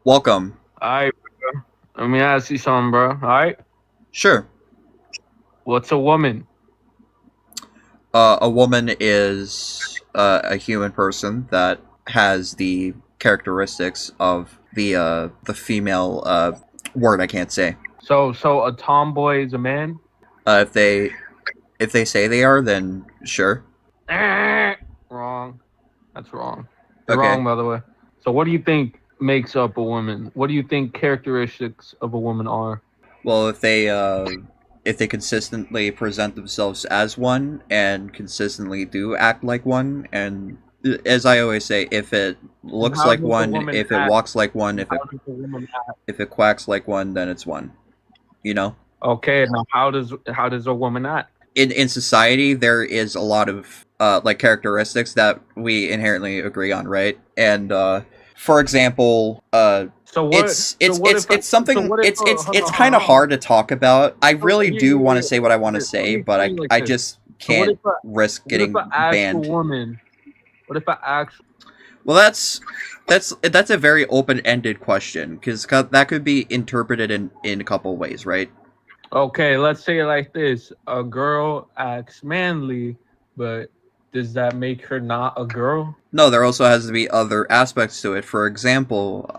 Welcome. Alright, let me ask you something, bro. Alright? Sure. What's a woman? A woman is a human person that has the characteristics of the female word I can't say. So a tomboy is a man? If they say they are, then sure. Wrong. That's wrong. You're Okay. wrong, by the way. So what do you think makes up a woman? What do you think characteristics of a woman are? Well, if they consistently present themselves as one and consistently do act like one, and as I always say, if it And looks how like does a one, woman if it act? walks like one, And how does a woman act? if it quacks like one, then it's one. You know. Okay, now how does a woman act? In society there is a lot of like characteristics that we inherently agree on, right? And for example, So what it's so it's what it's if it's so something what if it's hold on, kind of hold on. hard to talk about. I So really do want to say what I want to let say, me but explain I it like I this. just So what can't if a risk what if an getting actual banned. woman what if an actual Well, that's a very open-ended question because that could be interpreted in a couple ways, right? Okay, let's say it like this. A girl acts manly, but does that make her not a girl? No, there also has to be other aspects to it. For example,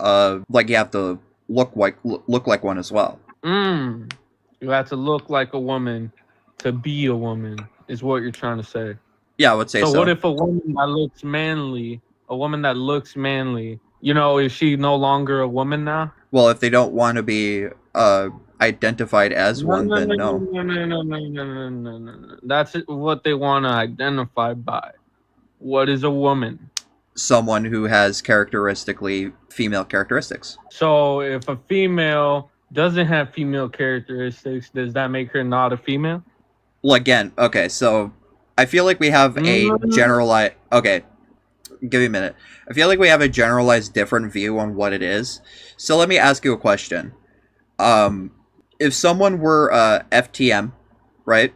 like you have to look like one as well. Mm. You have to look like a woman to be a woman, is what you're trying to say. Yeah, I would say So what so. if a woman that looks manly, is she no longer a woman now? Well, if they don't want to be identified as No, one, no, then no, no, no. no, no, no, no, no, no, no, no, no. That's what they want to identify by. What is a woman? Someone who has characteristically female characteristics. So if a female doesn't have female characteristics, does that make her not a female? Well, again, okay, so I feel like we have a Mm, generalized. Okay, give me a minute. I feel like we have a generalized different view on what it is. So let me ask you a question. Um, if someone were FTM, right?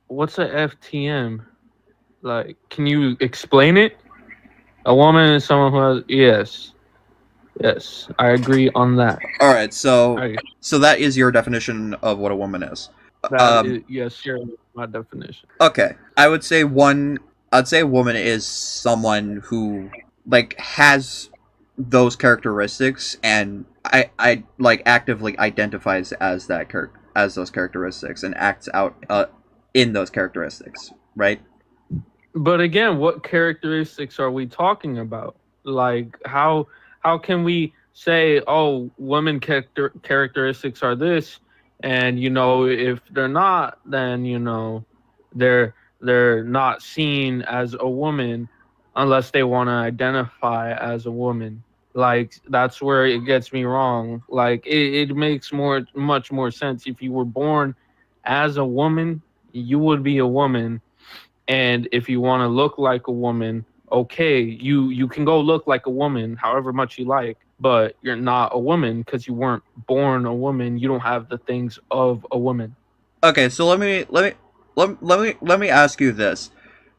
what's a FTM? Like, can you explain it? A woman is someone who has yes, yes, I agree on that. All right, so I, so that is your definition of what a woman is. that Um, is yes, sure, my definition. okay, I would say one. I'd say a woman is someone who like has those characteristics, and I like actively identifies as as those characteristics and acts out in those characteristics, right? But again, what characteristics are we talking about? Like how can we say, oh, women characteristics are this, and if they're not, then they're they're not seen as a woman unless they want to identify as a woman. Like that's where it gets me wrong. Like it makes much more sense if you were born as a woman, you would be a woman, and if you want to look like a woman, okay, you can go look like a woman however much you like, but you're not a woman because you weren't born a woman. You don't have the things of a woman. Okay, so let me ask you this.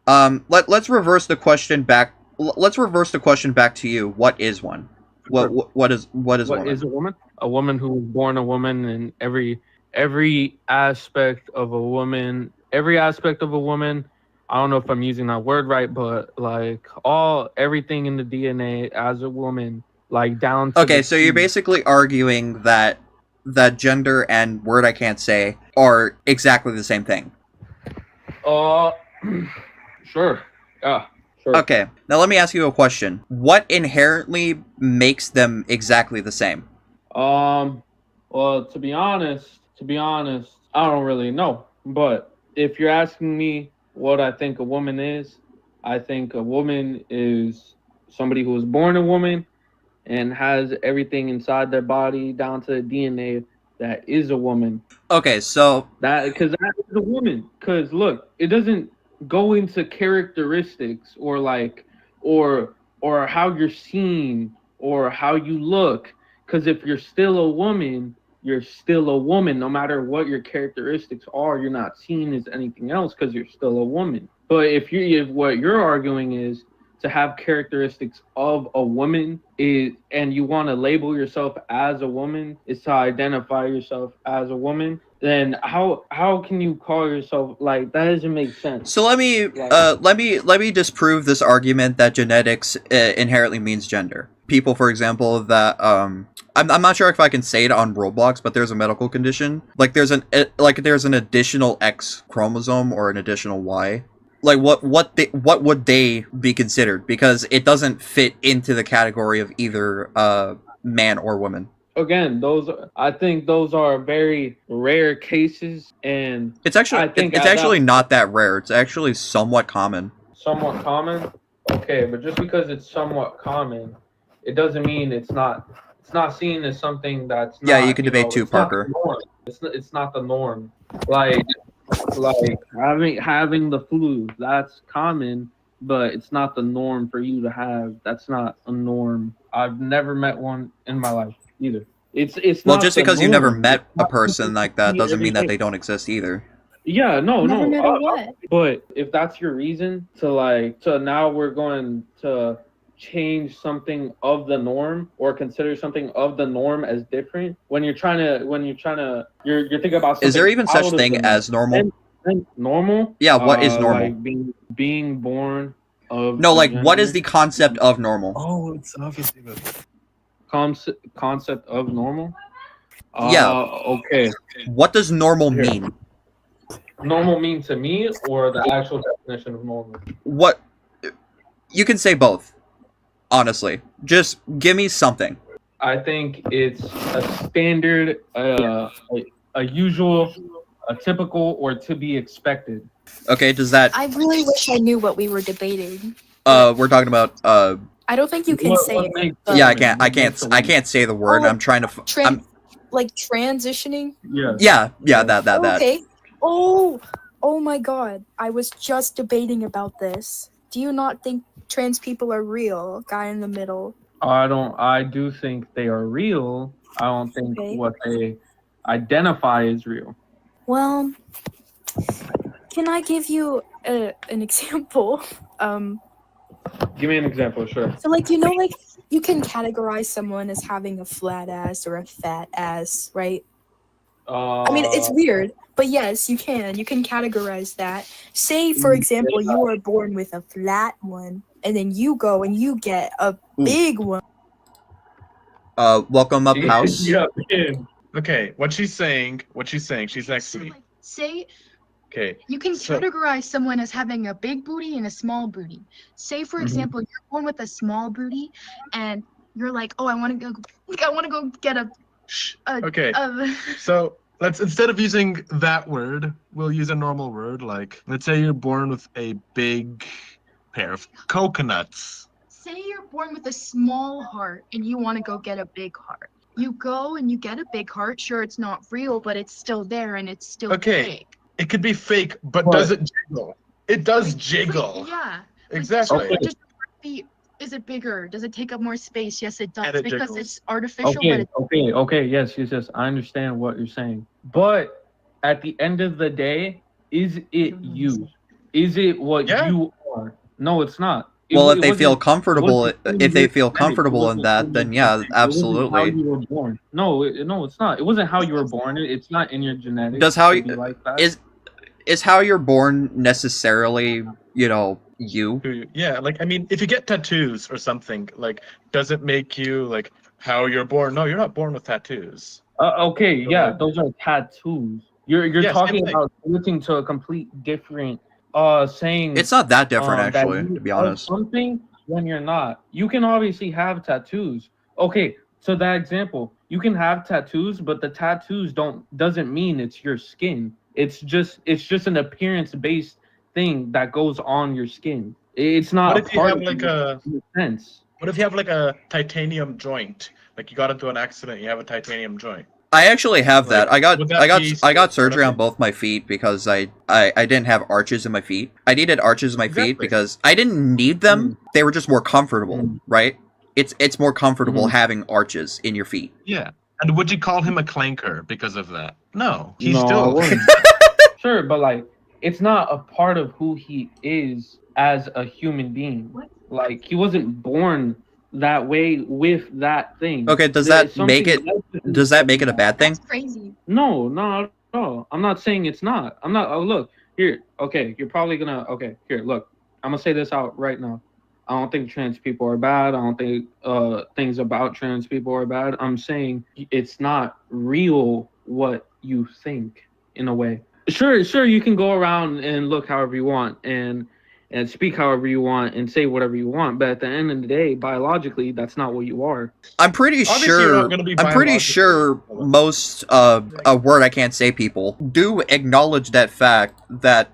Let's reverse the question back. Let's reverse the question back to you. What is one? Sure. What is What woman? is a woman? A woman who was born a woman, and every aspect of a woman, every aspect of a woman. I don't know if I'm using that word right, but like everything in the DNA as a woman, like down to the Okay, so you're T. basically arguing that gender and word I can't say are exactly the same thing. Uh, sure. Yeah, sure. Okay, now let me ask you a question. What inherently makes them exactly the same? Um, well, to be honest, I don't really know. But if you're asking me what I think a woman is, I think a woman is somebody who was born a woman and has everything inside their body down to the DNA that is a woman. Okay, so That is a woman. Because look, it doesn't go into characteristics or like or or how you're seen or how you look. Because if you're still a woman, you're still a woman. No matter what your characteristics are, you're not seen as anything else because you're still a woman. But if what you're arguing is to have characteristics of a woman is, and you want to label yourself as a woman, is to identify yourself as a woman, then how can you call yourself, like, that doesn't make sense. So let me disprove this argument that genetics inherently means gender. People, for example, that I'm not sure if I can say it on Roblox, but there's a medical condition. Like there's an additional X chromosome or an additional Y. Like what would they be considered? Because it doesn't fit into the category of either man or woman. Again, I think those are very rare cases, and It's actually I think it's actually not that rare. It's actually somewhat common. somewhat common. Okay, but just because it's somewhat common, it doesn't mean it's not. It's not seen as something that's not. Yeah, you can debate too, it's not Parker. the norm. It's not the norm. Like having the flu, that's common, but it's not the norm for you to have. That's not a norm. I've never met one in my life either. It's Well, not just the because you never norm. met It's a not person something like you that see doesn't every mean that day. they don't exist either. Yeah, no, Never no. met a what? But if that's your reason to now we're going to change something of the norm or consider something of the norm as different when you're you're thinking about something Is there even such out of thing the norm. as normal? Then normal? Yeah, what is normal? Like being born of No, a like what is gender. the concept of normal? Oh, it's obviously the Concept of normal? Yeah. Okay. What does normal Here. mean? Normal mean to me or the actual definition of normal? What you can say both. Honestly, just give me something. I think it's a standard, a usual, a typical, or to be expected. Okay, does that I really wish I knew what we were debating. we're talking about I don't think you can What say it. makes but- yeah, What makes a I can't say the word. like I'm trying to I'm like transitioning. Yes. yeah, that Okay. Oh my God! I was just debating about this. Do you not think trans people are real? Guy in the middle. I do think they are real. I don't think Okay. what they identify as real. Well, can I give you an example? Give me an example, sure. So like like you can categorize someone as having a flat ass or a fat ass, right? I mean, it's weird, but yes, you can. You can categorize that. Say, for example, you are born with a flat one, and then you go and you get a big one. welcome up house. Yeah. Okay, what she's saying, she's next to me. Like, say Okay, you can so- categorize someone as having a big booty and a small booty. Say, for example, you're born with a small booty, and you're like, oh, I want to go get a. okay. a So let's, instead of using that word, we'll use a normal word. Like, let's say you're born with a big pair of coconuts. say you're born with a small heart and you want to go get a big heart. You go and you get a big heart. Sure, it's not real, but it's still there and it's still Okay. big. It could be fake, but What? does it jiggle? It does jiggle. Yeah. Exactly. Okay. Just be, is it bigger? Does it take up more space? Yes, it does. And it Because jiggles. it's artificial, but Okay. Yes. I understand what you're saying, but at the end of the day, is it you? Is it what Yeah. you are? No, it's not. Well, if It they feel wasn't- comfortable, it wasn't if they your feel genetic, comfortable it in wasn't that, then yeah, it wasn't how absolutely. you were born. No, it's not. It wasn't how you were born. It's not in your genetics. Does how to be like that. Is how you're born necessarily, you? Yeah, like, I mean, if you get tattoos or something, like, does it make you, like, how you're born? No, you're not born with tattoos. Okay, yeah, those are tattoos. You're Yeah, talking same thing. about switching to a complete different saying. It's not that different, that actually, you to be are honest. something when you're not. You can obviously have tattoos. Okay, so that example, you can have tattoos, but the tattoos doesn't mean it's your skin. It's just an appearance based thing that goes on your skin. It's not What if you part have, of like, you a... in a sense. What if you have, like, a titanium joint? Like, you got into an accident, you have a titanium joint. I actually have Like, that. I got would that be I got still part surgery of on it? both my feet because I didn't have arches in my feet. I needed arches in my feet Exactly. because I didn't need them. They were just more comfortable, Mm. right? It's more comfortable Mhm. having arches in your feet. Yeah. And would you call him a clanker because of that? No. He's No, I still... wouldn't. Sure, but like it's not a part of who he is as a human being. Like he wasn't born that way with that thing. Okay, does There's that make something it else that does that make it a bad thing? That's crazy. No, not at all. I'm not saying it's not. I'm not. Oh, look here. Okay, you're probably gonna. Okay, here. Look, I'm gonna say this out right now. I don't think trans people are bad. I don't think things about trans people are bad. I'm saying it's not real what you think in a way. Sure, you can go around and look however you want and speak however you want and say whatever you want, but at the end of the day, biologically, that's not what you are. I'm pretty Obviously, you're sure. not gonna be I'm pretty biologically sure relevant. most a word I can't say people do acknowledge that fact that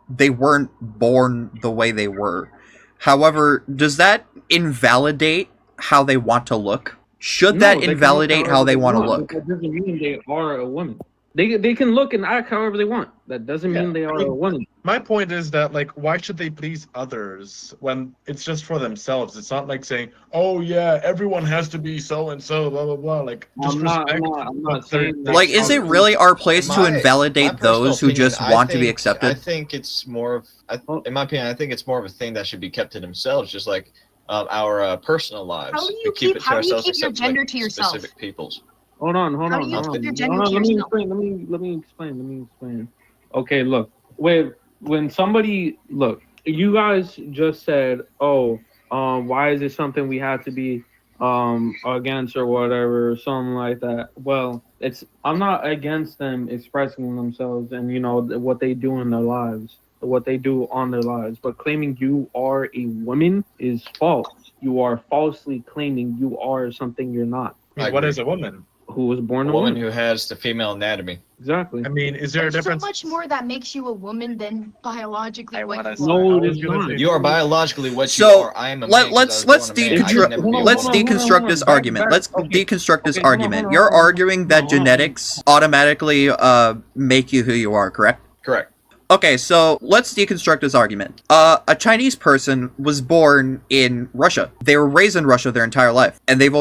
they weren't born the way they were. However, does that invalidate how they want to look? Should No, that they can look invalidate how however they want to but look? That doesn't mean they are a woman. They can look and act however they want. That doesn't mean they are a woman. My point is that, like, why should they please others when it's just for themselves? It's not like saying, "Oh yeah, everyone has to be so and so," blah blah blah. Like, just I'm respect. not saying that. Like, is it really our place to My invalidate personal those who opinion, just I want to be think- accepted? I think it's more of, in my opinion, I think it's more of a thing that should be kept to themselves, just like our personal lives. How do We you keep keep- it to how do you ourselves, keep your except, like, gender to yourself? specific peoples. Hold on. How do you keep your gender Hold on, to let me yourself? explain. Let me explain. Okay, look. When somebody look, you guys just said, "Oh, why is it something we have to be against or whatever, or something like that?" Well, I'm not against them expressing themselves and what they do in their lives, what they do on their lives, but claiming you are a woman is false. You are falsely claiming you are something you're not. I mean, I what agree. is a woman? Who was born A a woman woman? who has the female anatomy. Exactly. I mean, is there a There's so difference? much more that makes you a woman than biologically I what wanna you say- are. No, I it was is gonna not. say- You are biologically what you So, are. I am a man. let's 'cause I was born a man. I can never be a let's woman. deconstruct this argument. Let's deconstruct this Okay, hold on, argument. hold on, You're hold on, arguing that hold on. genetics automatically make you who you are, correct? Correct. Okay, so let's deconstruct this argument. A Chinese person was born in Russia. They were raised in Russia their entire life, and they've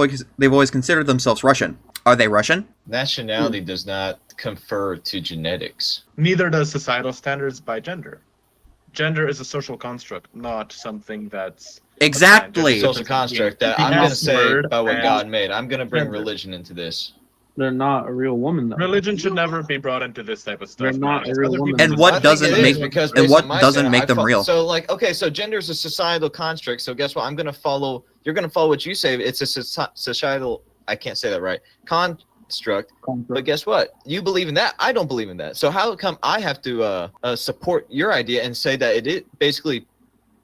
always considered themselves Russian. Are they Russian? Nationality does not confer to genetics. Neither does societal standards by gender. Gender is a social construct, not something that's Exactly. Social construct that I'm going to say by what God made. I'm going to bring religion into this. They're not a real woman though. Religion should never be brought into this type of stuff. They're not man. It's a real other woman. people's And what I think doesn't it is, make- because and based what on my doesn't stand, make I them fo- real? So, like, okay, so gender is a societal construct. So guess what? I'm going to follow. You're going to follow what you say. It's a societal. I can't say that right. Construct. But guess what? You believe in that. I don't believe in that. So how come I have to support your idea and say that it basically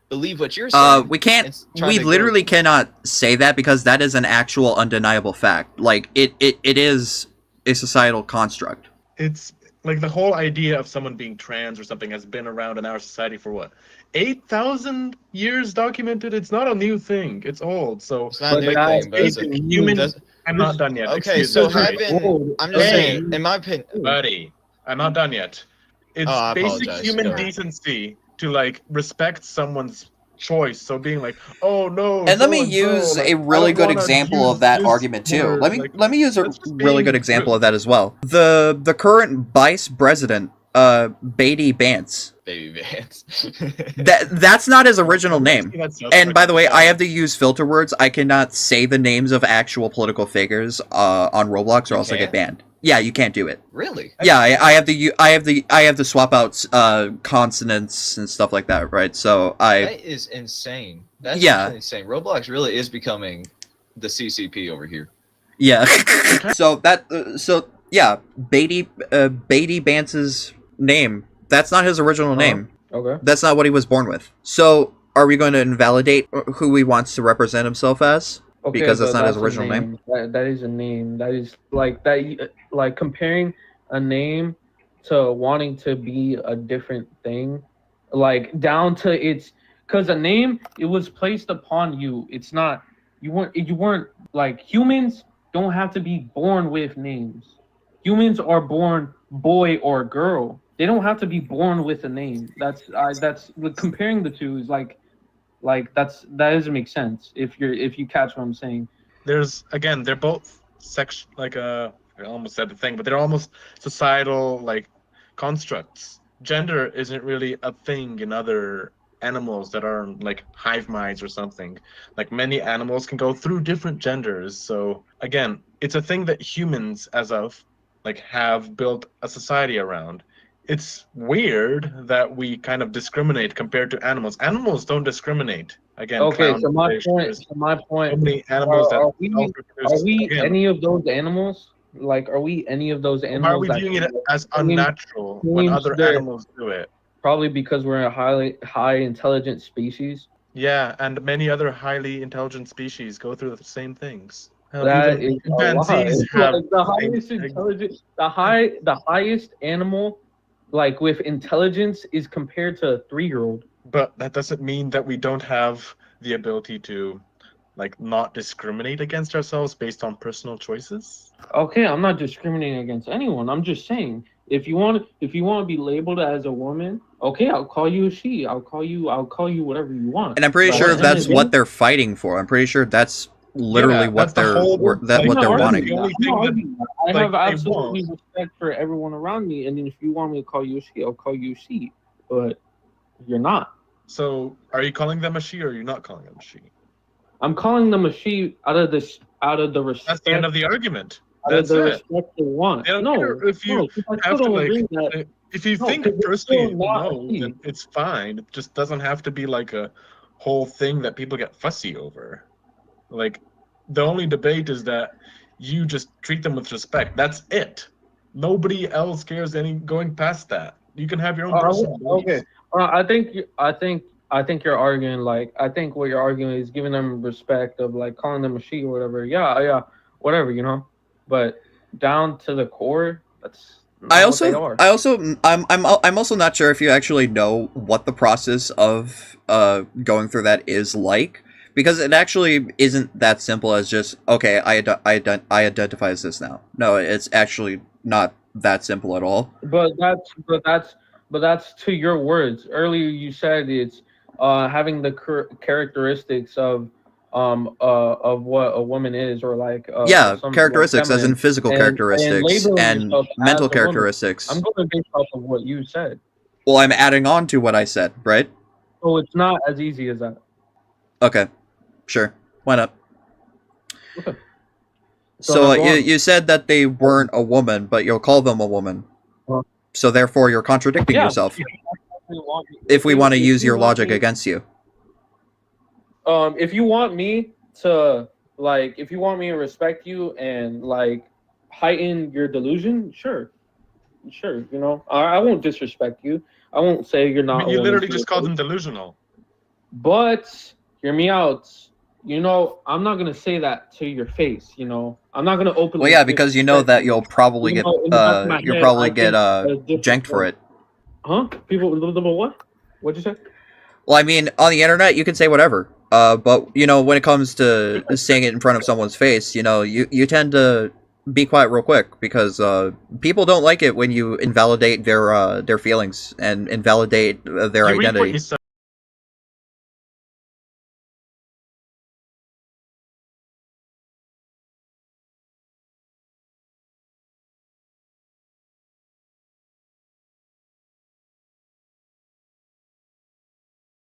believe what you're saying? We can't. and try We to go- literally cannot say that because that is an actual undeniable fact. Like it is a societal construct. It's like the whole idea of someone being trans or something has been around in our society for what, 8,000 years documented. It's not a new thing. It's old. So It's not a new But thing, but it's a, basic human. does- I'm not done yet. okay. Excuse So me. having, I'm just Hey. saying, in my opinion, Buddy, I'm not done yet. It's Oh, I basic apologize. human Go. decency to like respect someone's choice. So being like, oh no. And let me so-and-so, use like, a I really don't good wanna example use of that this argument too. word, Let like, me use a that's just really being good example rude. of that as well. The current vice president, Beatty Bance. baby Vance. That's not his original name. That's so And by the way, freaking I have to use filter words. I cannot say the names of actual political figures on Roblox, or You else I get can't? banned. Yeah, you can't do it. Really? Yeah, I have to swap out consonants and stuff like that, right? So That is insane. That's Yeah. actually insane. Roblox really is becoming the CCP over here. yeah. so yeah, Beatty Bance's name. That's not his original name. Okay. That's not what he was born with. So are we going to invalidate who he wants to represent himself as? Okay, Because that's but not his a original name. That is a name. That is like that. Like comparing a name to wanting to be a different thing, like down to its, because a name, it was placed upon you. It's not, you weren't like, humans don't have to be born with names. Humans are born boy or girl. They don't have to be born with a name. That's like, comparing the two is like that doesn't make sense if you catch what I'm saying. There's again, they're both I almost said the thing, but they're almost societal like constructs. Gender isn't really a thing in other animals that are like hive minds or something. Like many animals can go through different genders. So again, it's a thing that humans as of like have built a society around. It's weird that we kind of discriminate compared to animals. Animals don't discriminate. Again, Okay, clown so my glaciers, point, so many animals that are self-reproduce. we Again, any of those animals? Like, are we any of those why are animals we that viewing it as change- unnatural when change other their- animals do it? Probably because we're a high intelligent species. Yeah, and many other highly intelligent species go through the same things. Hell, That even is a lie. chimpanzees It's have like the same highest thing. intelligent, the highest animal, like with intelligence, is compared to a 3-year-old. But that doesn't mean that we don't have the ability to, like, not discriminate against ourselves based on personal choices. Okay, I'm not discriminating against anyone. I'm just saying, if you want to be labeled as a woman, okay, I'll call you a she. I'll call you whatever you want. And I'm pretty But sure at the end that's of the what day- they're fighting for. I'm pretty sure that's literally Yeah, what that's the they're whole, what like, they're that's wanting. the only I'm not thing that, arguing that. I like, have they absolutely want. respect for everyone around me, and then if you want me to call you a she, I'll call you a she. But you're not. So, are you calling them a she or are you not calling them a she? I'm calling them a she out of the respect. That's the end of the argument. Out of That's the it. respect they want. They don't No, care if you no, 'cause I have still to, don't agree like, that. if you No, think 'cause it's firstly still not a no, she. then it's fine. It just doesn't have to be like a whole thing that people get fussy over. Like, the only debate is that you just treat them with respect. That's it. Nobody else cares going past that. You can have your own personal beliefs. Okay. I think you're arguing like I think what you're arguing is giving them respect of like calling them a she or whatever. Yeah, whatever, you know. But down to the core, that's not what they are. I'm also not sure if you actually know what the process of going through that is like, because it actually isn't that simple as just, okay, I identify as this now. No, it's actually not that simple at all. But that's to your words. Earlier you said it's having the characteristics of what a woman is, or like Yeah, some characteristics like as in physical and characteristics labeling and yourself as mental a woman. characteristics. I'm going based off of what you said. Well, I'm adding on to what I said, right? So it's not as easy as that. Okay, sure. Why not? Okay. So now go on. you said that they weren't a woman, but you'll call them a woman. So therefore, you're contradicting yourself. If we want to use your logic against you. If you want me to respect you and like heighten your delusion, sure, you know, I won't disrespect you. I won't say you're not. I mean, a you woman literally to just your called face. them delusional. But hear me out. You know, I'm not gonna say that to your face. You know, I'm not gonna openly. Well, yeah, because you know disrespect that you. you'll probably You get know, in the back of my you'll head, probably I get think, janked for it. Huh? People, what? What'd you say? Well, I mean, on the internet, you can say whatever. But you know, when it comes to saying it in front of someone's face, you know, you tend to be quiet real quick, because people don't like it when you invalidate their feelings and invalidate their You reap what identity. you sow.